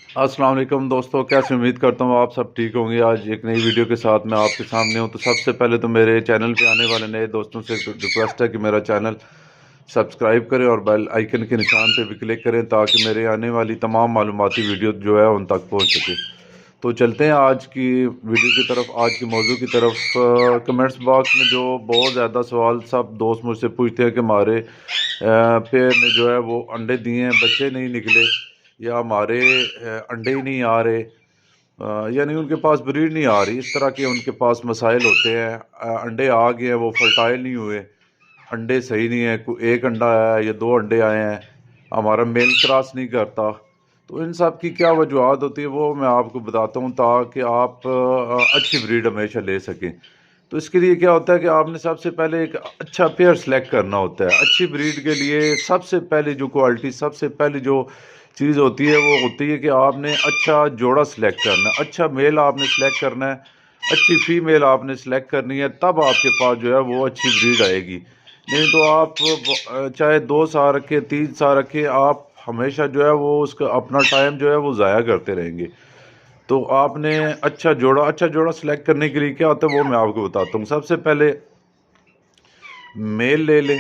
अस्सलाम वालेकुम दोस्तों, कैसे उम्मीद करता हूँ आप सब ठीक होंगे। आज एक नई वीडियो के साथ मैं आपके सामने हूँ। तो सबसे पहले तो मेरे चैनल पे आने वाले नए दोस्तों से रिक्वेस्ट है कि मेरा चैनल सब्सक्राइब करें और बेल आइकन के निशान पे भी क्लिक करें ताकि मेरे आने वाली तमाम मालूमाती वीडियो जो है उन तक पहुँच सके। तो चलते हैं आज की वीडियो की तरफ, आज के मौजू की तरफ। कमेंट्स बॉक्स में जो बहुत ज़्यादा सवाल सब दोस्त मुझसे पूछते हैं कि हमारे पेड़ में जो है वो अंडे दिए हैं, बच्चे नहीं निकले, या हमारे अंडे ही नहीं आ रहे, यानी उनके पास ब्रीड नहीं आ रही। इस तरह के उनके पास मसाइल होते हैं। अंडे आ गए हैं, वो फर्टाइल नहीं हुए, अंडे सही नहीं है, कोई एक अंडा आया है या दो अंडे आए हैं, हमारा मेल क्रॉस नहीं करता। तो इन सब की क्या वजूहत होती है वो मैं आपको बताता हूँ ताकि आप अच्छी ब्रीड हमेशा ले सकें। तो इसके लिए क्या होता है कि आपने सबसे पहले एक अच्छा पेयर सेलेक्ट करना होता है। अच्छी ब्रीड के लिए सबसे पहले जो क्वालिटी, सबसे पहले जो चीज़ होती है वो होती है कि आपने अच्छा जोड़ा सेलेक्ट करना है, अच्छा मेल आपने सेलेक्ट करना है, अच्छी फीमेल आपने सेलेक्ट करनी है, तब आपके पास जो है वो अच्छी ब्रीड आएगी। नहीं तो आप चाहे 2 साल रखे, 3 साल रखे, आप हमेशा जो है वो उसका अपना टाइम जो है वो ज़ाया करते रहेंगे। तो आपने अच्छा जोड़ा सेलेक्ट करने के लिए क्या होता है वो मैं आपको बताता हूँ। सबसे पहले मेल ले लें।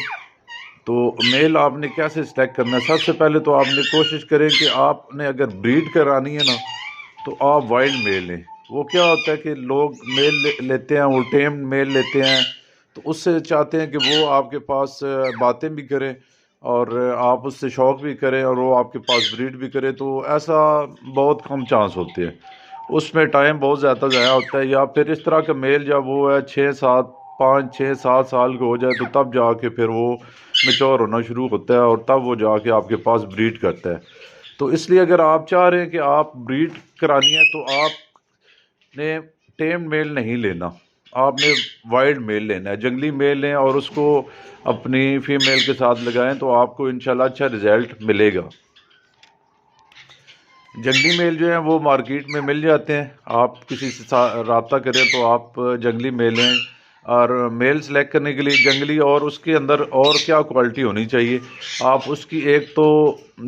तो मेल आपने कैसे सेलेक्ट करना है, सबसे पहले तो आपने कोशिश करें कि आपने अगर ब्रीड करानी है ना तो आप वाइल्ड मेल लें। वो क्या होता है कि लोग मेल लेते हैं, वो टेम मेल लेते हैं, तो उससे चाहते हैं कि वो आपके पास बातें भी करें और आप उससे शौक़ भी करें और वो आपके पास ब्रीड भी करे। तो ऐसा बहुत कम चांस होते हैं, उसमें टाइम बहुत ज़्यादा ज़ाया होता है। या फिर इस तरह का मेल जब वो है 6 7 5 6 7 साल का हो जाए तो तब जाके फिर वो मेच्योर होना शुरू होता है और तब वो जाके आपके पास ब्रीड करता है। तो इसलिए अगर आप चाह रहे हैं कि आप ब्रीड करानी है तो आपने टेम मेल नहीं लेना, आपने वाइल्ड मेल लेना है, जंगली मेल लें और उसको अपनी फीमेल के साथ लगाएं तो आपको इंशाल्लाह अच्छा रिजल्ट मिलेगा। जंगली मेल जो है वो मार्केट में मिल जाते हैं, आप किसी से रब्ता करें तो आप जंगली मेल लें। और मेल सेलेक्ट करने के लिए जंगली और उसके अंदर और क्या क्वालिटी होनी चाहिए, आप उसकी एक तो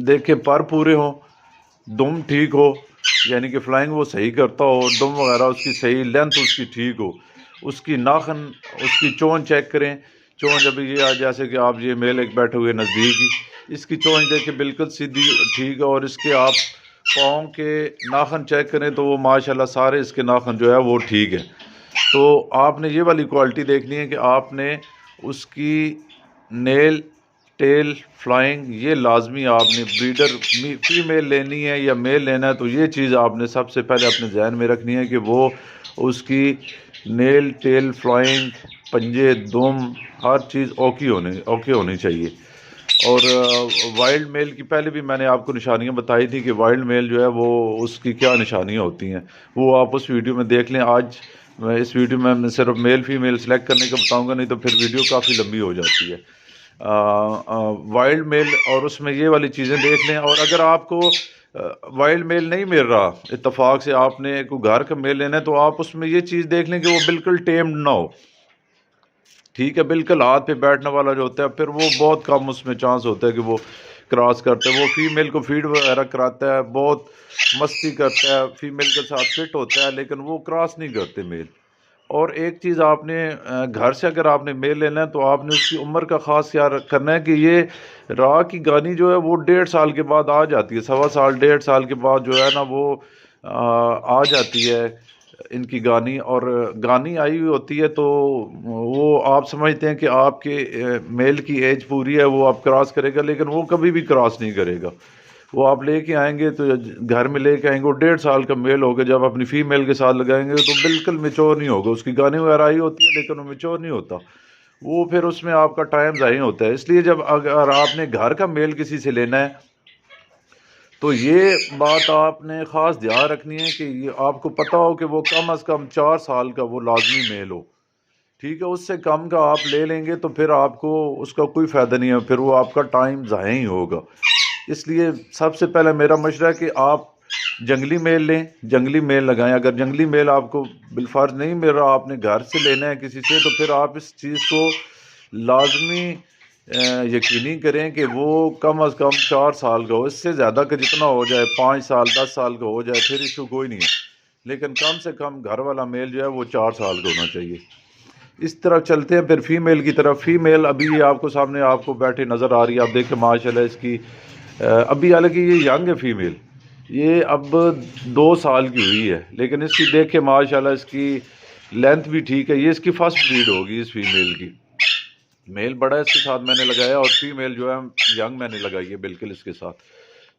देखें पर पूरे हों, दुम ठीक हो, यानी कि फ्लाइंग वो सही करता हो, दुम वगैरह उसकी सही, लेंथ उसकी ठीक हो, उसकी नाखन, उसकी चोंच चेक करें। चोंच अभी ये जैसे कि आप ये मेल एक बैठे हुए नज़दीक ही, इसकी चोंच देखें बिल्कुल सीधी ठीक है, और इसके आप पाँव के नाखन चेक करें तो वो माशाल्लाह सारे इसके नाखन जो है वो ठीक है। तो आपने ये वाली क्वालिटी देखनी है कि आपने उसकी नेल, टेल, फ्लाइंग, ये लाजमी आपने ब्रीडर फीमेल लेनी है या मेल लेना है तो ये चीज़ आपने सबसे पहले अपने जहन में रखनी है कि वो उसकी नेल, टेल, फ्लाइंग, पंजे, दुम, हर चीज़ ओके होनी चाहिए। और वाइल्ड मेल की पहले भी मैंने आपको निशानियां बताई थी कि वाइल्ड मेल जो है वो उसकी क्या निशानियां होती हैं, वो आप उस वीडियो में देख लें। आज मैं इस वीडियो में मैं सिर्फ मेल फीमेल सेलेक्ट करने का बताऊंगा, नहीं तो फिर वीडियो काफ़ी लंबी हो जाती है। वाइल्ड मेल और उसमें ये वाली चीज़ें देख लें। और अगर आपको वाइल्ड मेल नहीं मिल रहा, इत्तेफाक से आपने कोई घर का मेल लेना है, तो आप उसमें ये चीज़ देख लें कि वो बिल्कुल टेम्ड ना हो। ठीक है, बिल्कुल हाथ पे बैठने वाला जो होता है, फिर वो बहुत कम उसमें चांस होता है कि वो क्रॉस करते हैं। वो फीमेल को फीड वगैरह कराता है, बहुत मस्ती करता है, फीमेल के साथ फिट होता है, लेकिन वो क्रॉस नहीं करते मेल। और एक चीज़ आपने घर से अगर आपने मेल लेना है तो आपने उसकी उम्र का ख़ास ख्याल करना है कि ये राह की गानी जो है वो 1.5 साल के बाद आ जाती है, 1.25 साल 1.5 साल के बाद जो है ना वो आ जाती है इनकी गानी। और गानी आई हुई होती है तो वो आप समझते हैं कि आपके मेल की एज पूरी है, वो आप क्रॉस करेगा, लेकिन वो कभी भी क्रॉस नहीं करेगा। वो आप लेके आएंगे तो घर में लेके आएंगे, वो 1.5 साल का मेल होगा, जब अपनी फीमेल के साथ लगाएंगे तो बिल्कुल मेच्योर नहीं होगा। उसकी गानी वगैरह आई होती है लेकिन वो मेच्योर नहीं होता, वो फिर उसमें आपका टाइम ज़ाया होता है। इसलिए जब अगर आपने घर का मेल किसी से लेना है तो ये बात आपने ख़ास ध्यान रखनी है कि ये आपको पता हो कि वो कम अज़ कम 4 साल का वो लाजमी मेल हो। ठीक है, उससे कम का आप ले लेंगे तो फिर आपको उसका कोई फ़ायदा नहीं है, फिर वो आपका टाइम ज़ाया ही होगा। इसलिए सबसे पहले मेरा मशवरा है कि आप जंगली मेल लें, जंगली मेल लगाएं। अगर जंगली मेल आपको बिलफर्ज नहीं मिल रहा, आपने घर से लेना है किसी से, तो फिर आप इस चीज़ को लाजमी یقینی کریں کہ وہ کم از کم 4 سال کا ہو، اس سے زیادہ کا جتنا ہو جائے 5 سال 10 سال کا ہو جائے پھر ایشو کوئی نہیں ہے، لیکن کم سے کم گھر والا میل جو ہے وہ 4 سال کا ہونا چاہیے۔ اس طرح چلتے ہیں پھر فیمیل کی طرف۔ فیمیل ابھی یہ آپ کو سامنے آپ کو بیٹھے نظر آ رہی ہے، آپ دیکھیں ماشاءاللہ اس کی ابھی حالانکہ یہ ینگ ہے فیمیل، یہ اب 2 سال کی ہوئی ہے، لیکن اس کی دیکھیں ماشاءاللہ اس کی لینتھ بھی ٹھیک ہے، یہ اس کی فرسٹ بریڈ ہوگی اس فیمیل کی۔ میل بڑا ہے اس کے ساتھ میں نے لگایا اور فیمیل جو ہے ینگ میں نے لگائی ہے بالکل اس کے ساتھ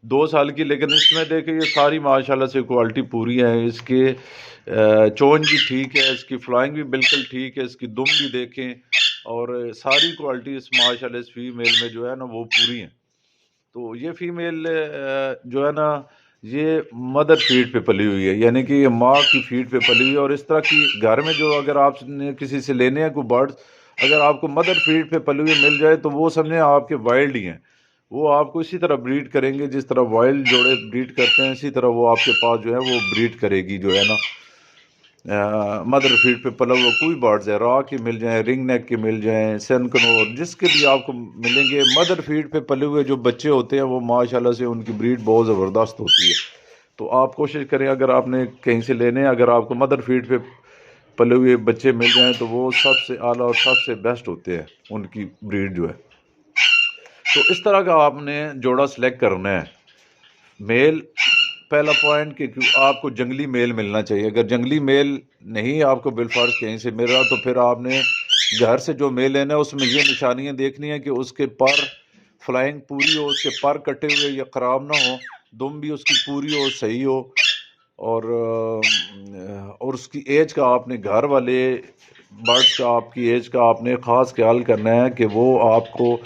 2 سال کی، لیکن اس میں دیکھیں یہ ساری ماشاءاللہ سے کوالٹی پوری ہے، اس کے چونچ بھی ٹھیک ہے، اس کی فلائنگ بھی بالکل ٹھیک ہے، اس کی دم بھی دیکھیں اور ساری کوالٹی اس ماشاءاللہ اس فیمیل میں جو ہے نا وہ پوری ہیں۔ تو یہ فیمیل جو ہے نا یہ مدر فیڈ پہ پلی ہوئی ہے، یعنی کہ یہ ماں کی فیڈ پہ پلی ہوئی ہے، اور اس طرح کی گھر میں جو اگر آپ نے کسی سے لینے ہیں کوئی برڈز، اگر آپ کو مدر فیڈ پہ پلی ہوئی مل جائے تو وہ سمجھیں آپ کے وائلڈ ہی ہیں، وہ آپ کو اسی طرح بریڈ کریں گے جس طرح وائلڈ جوڑے بریڈ کرتے ہیں، اسی طرح وہ آپ کے پاس جو ہے وہ بریڈ کرے گی جو ہے نا مدر فیڈ پہ پلا ہوا کوئی برڈز ہے، را کے مل جائیں، رنگ نیک کے مل جائیں، سین کنور، جس کے بھی آپ کو ملیں گے مدر فیڈ پہ پلے ہوئے جو بچے ہوتے ہیں وہ ماشاءاللہ سے ان کی بریڈ بہت زبردست ہوتی ہے۔ تو آپ کوشش کریں اگر آپ نے کہیں سے لینے ہیں، اگر آپ کو مدر فیڈ پہ پلے ہوئے بچے مل جائیں تو وہ سب سے اعلیٰ اور سب سے بیسٹ ہوتے ہیں ان کی بریڈ جو ہے۔ تو اس طرح کا آپ نے جوڑا سلیکٹ کرنا ہے۔ میل پہلا پوائنٹ کہ آپ کو جنگلی میل ملنا چاہیے، اگر جنگلی میل نہیں آپ کو بالفرض کہیں سے مل رہا تو پھر آپ نے گھر سے جو میل لینا ہے اس میں یہ نشانیاں دیکھنی ہیں کہ اس کے پر فلائنگ پوری ہو، اس کے پر کٹے ہوئے یا خراب نہ ہو، دم بھی اس کی پوری ہو، صحیح ہو، اور اس کی ایج کا آپ نے گھر والے برڈس کا آپ کی ایج کا آپ نے خاص خیال کرنا ہے کہ وہ آپ کو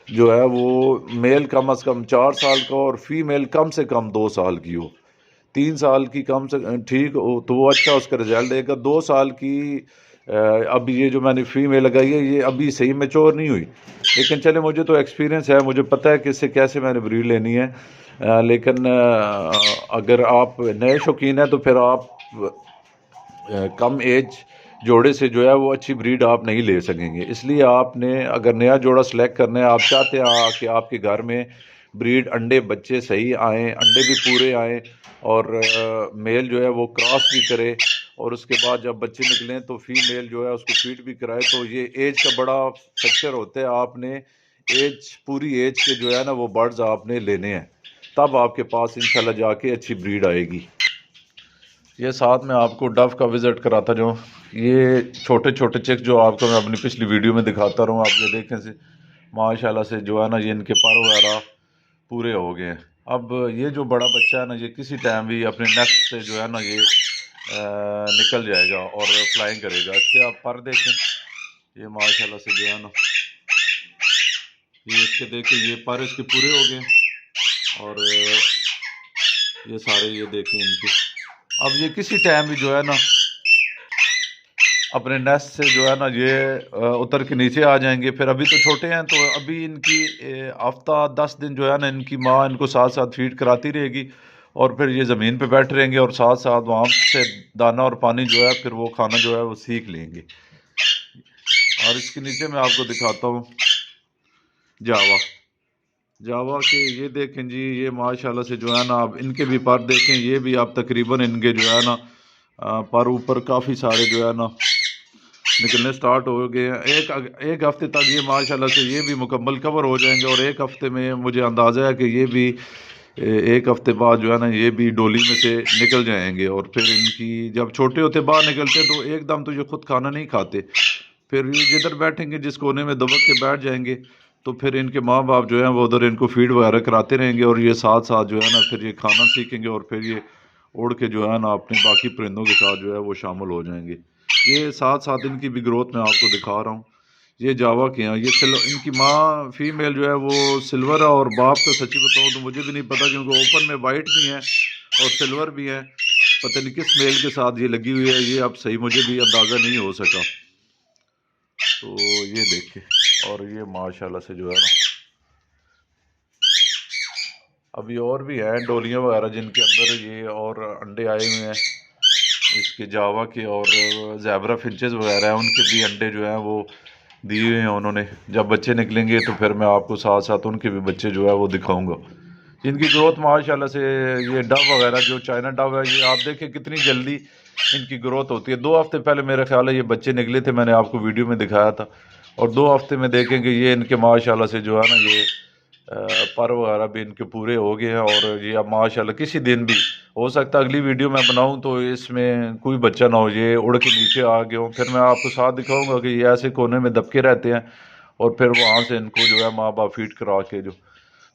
جو ہے وہ میل کم از کم 4 سال کا اور فیمیل کم سے کم 2 سال کی ہو، 3 سال کی کم سے ٹھیک ہو تو وہ اچھا اس کا رزلٹ دے گا۔ 2 سال کی اب یہ جو میں نے فیمیل لگائی ہے یہ ابھی صحیح میچور نہیں ہوئی، لیکن چلے مجھے تو ایکسپیرینس ہے، مجھے پتہ ہے کہ اس سے کیسے میں نے بریڈ لینی ہے، لیکن اگر آپ نئے شوقین ہیں تو پھر آپ کم ایج جوڑے سے جو ہے وہ اچھی بریڈ آپ نہیں لے سکیں گے، اس لیے آپ نے اگر نیا جوڑا سلیکٹ کرنا ہے، آپ چاہتے ہیں کہ آپ کے گھر میں بریڈ انڈے بچے صحیح آئیں، انڈے بھی پورے آئیں اور میل جو ہے وہ کراس بھی کرے، اور اس کے بعد جب بچے نکلیں تو فیمیل جو ہے اس کو فیڈ بھی کرائے، تو یہ ایج کا بڑا فیکٹر ہوتا ہے۔ آپ نے پوری ایج کے جو ہے نا وہ برڈز آپ نے لینے ہیں، تب آپ کے پاس انشاءاللہ جا کے اچھی بریڈ آئے گی۔ یہ ساتھ میں آپ کو ڈو کا وزٹ کراتا جو یہ چھوٹے چھوٹے چیک جو آپ کو میں اپنی پچھلی ویڈیو میں دکھاتا رہا ہوں، آپ یہ دیکھیں سے ماشاءاللہ سے جو ہے نا یہ ان کے پر وغیرہ پورے ہو گئے ہیں۔ اب یہ جو بڑا بچہ ہے نا یہ کسی ٹائم بھی اپنے نیسٹ سے جو ہے نا یہ نکل جائے گا اور فلائنگ کرے گا۔ اس کے آپ پر دیکھیں، یہ ماشاءاللہ سے جو ہے نا یہ اس کے دیکھیں یہ پر اس کے پورے ہو گئے، اور یہ سارے یہ دیکھیں ان کے اب یہ کسی ٹائم بھی جو ہے نا اپنے نیسٹ سے جو ہے نا یہ اتر کے نیچے آ جائیں گے۔ پھر ابھی تو چھوٹے ہیں تو ابھی ان کی ہفتہ 10 دن جو ہے نا ان کی ماں ان کو ساتھ ساتھ فیڈ کراتی رہے گی، اور پھر یہ زمین پہ بیٹھ رہیں گے اور ساتھ ساتھ وہاں سے دانہ اور پانی جو ہے پھر وہ کھانا جو ہے وہ سیکھ لیں گے۔ اور اس کے نیچے میں آپ کو دکھاتا ہوں جاوا کے یہ دیکھیں جی، یہ ماشاءاللہ سے جو ہے نا اب ان کے بھی پر دیکھیں، یہ بھی آپ تقریباً ان کے جو ہے نا پر اوپر کافی سارے جو ہے نا نکلنے سٹارٹ ہو گئے ہیں۔ ایک ہفتے تک یہ ماشاءاللہ سے یہ بھی مکمل کور ہو جائیں گے، اور ایک ہفتے میں مجھے اندازہ ہے کہ یہ بھی ایک ہفتے بعد جو ہے نا یہ بھی ڈولی میں سے نکل جائیں گے، اور پھر ان کی جب چھوٹے ہوتے باہر نکلتے تو ایک دم تو یہ خود کھانا نہیں کھاتے، پھر یہ جدھر بیٹھیں گے جس کونے میں دبک کے بیٹھ جائیں گے تو پھر ان کے ماں باپ جو ہیں وہ ادھر ان کو فیڈ وغیرہ کراتے رہیں گے، اور یہ ساتھ ساتھ جو ہے نا پھر یہ کھانا سیکھیں گے، اور پھر یہ اڑ کے جو ہے نا اپنے باقی پرندوں کے ساتھ جو ہے وہ شامل ہو جائیں گے۔ یہ ساتھ ساتھ ان کی بھی گروتھ میں آپ کو دکھا رہا ہوں۔ یہ جاوا کے ہیں، یہ ان کی ماں فیمیل جو ہے وہ سلور ہے، اور باپ کا سچی بتاؤں تو مجھے بھی نہیں پتا، کیونکہ اوپن میں وائٹ بھی ہیں اور سلور بھی ہیں، پتہ نہیں کس میل کے ساتھ یہ لگی ہوئی ہے، یہ اب صحیح مجھے بھی اندازہ نہیں ہو سکا۔ تو یہ دیکھیں، اور یہ ماشاءاللہ سے جو ہے نا ابھی اور بھی ہیں ڈولیاں وغیرہ جن کے اندر یہ اور انڈے آئے ہوئے ہیں، اس کے جاوا کے اور زیبرا فنچز وغیرہ ہیں، ان کے بھی انڈے جو ہیں وہ दिए हुए हैं उन्होंने। जब बच्चे निकलेंगे तो फिर मैं आपको साथ साथ उनके भी बच्चे जो है वो दिखाऊंगा। इनकी ग्रोथ माशाल्लाह से, ये डव वगैरह जो चाइना डव है, ये आप देखें कितनी जल्दी इनकी ग्रोथ होती है। 2 हफ्ते पहले मेरा ख्याल है ये बच्चे निकले थे, मैंने आपको वीडियो में दिखाया था। और 2 हफ्ते में देखेंगे ये इनके माशाल्लाह से जो है ना, ये पर वगैरह भी इनके पूरे हो गए हैं। और ये अब माशाल्लाह किसी दिन भी हो सकता है अगली वीडियो मैं बनाऊं तो इसमें कोई बच्चा ना हो, ये उड़ के नीचे आ गए हो। फिर मैं आपको साथ दिखाऊंगा कि ये ऐसे कोने में दबके रहते हैं और फिर वहाँ से इनको जो है माँ बाप फीड करा के जो।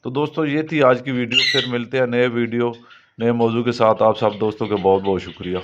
तो दोस्तों ये थी आज की वीडियो, फिर मिलते हैं नए वीडियो नए मौजू के साथ। आप सब दोस्तों का बहुत बहुत शुक्रिया।